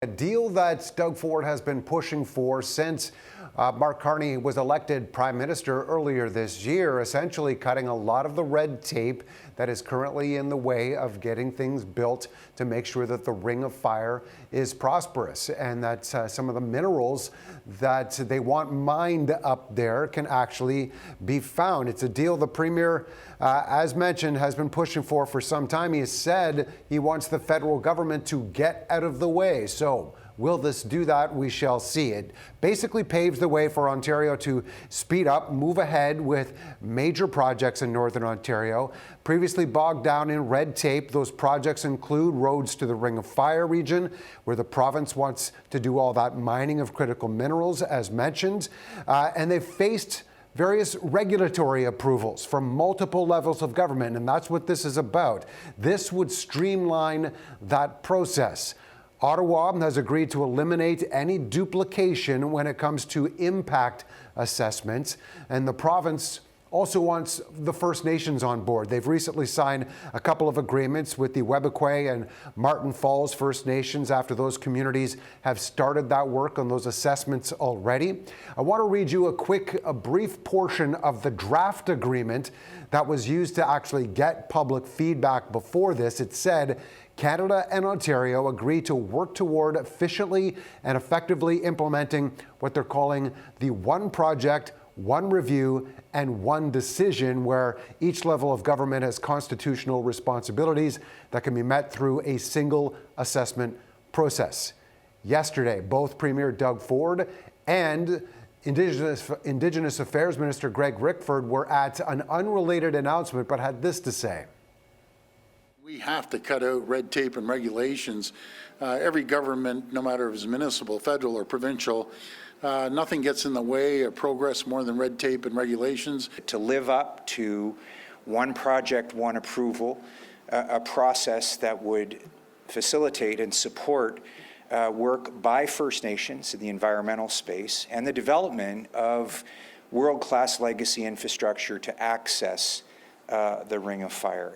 A deal that Doug Ford has been pushing for since Mark Carney was elected Prime Minister earlier this year, essentially cutting a lot of the red tape that is currently in the way of getting things built to make sure that the Ring of Fire is prosperous and that some of the minerals that they want mined up there can actually be found. It's a deal the Premier, as mentioned, has been pushing for some time. He has said he wants the federal government to get out of the way. So will this do that? We shall see. It basically paves the way for Ontario to speed up, move ahead with major projects in Northern Ontario. Previously bogged down in red tape, those projects include roads to the Ring of Fire region, where the province wants to do all that mining of critical minerals, as mentioned. And they've faced various regulatory approvals from multiple levels of government, and that's what this is about. This would streamline that process. Ottawa has agreed to eliminate any duplication when it comes to impact assessments, and the province also wants the First Nations on board. They've recently signed a couple of agreements with the Webequie and Martin Falls First Nations after those communities have started that work on those assessments already. I want to read you a brief portion of the draft agreement that was used to actually get public feedback before this. It said, Canada and Ontario agree to work toward efficiently and effectively implementing what they're calling the one project, one review, and one decision, where each level of government has constitutional responsibilities that can be met through a single assessment process. Yesterday, both Premier Doug Ford and Indigenous Affairs Minister Greg Rickford were at an unrelated announcement, but had this to say. We have to cut out red tape and regulations. Every government, no matter if it's municipal, federal, or provincial, nothing gets in the way of progress more than red tape and regulations. To live up to one project, one approval, a process that would facilitate and support work by First Nations in the environmental space and the development of world-class legacy infrastructure to access the Ring of Fire.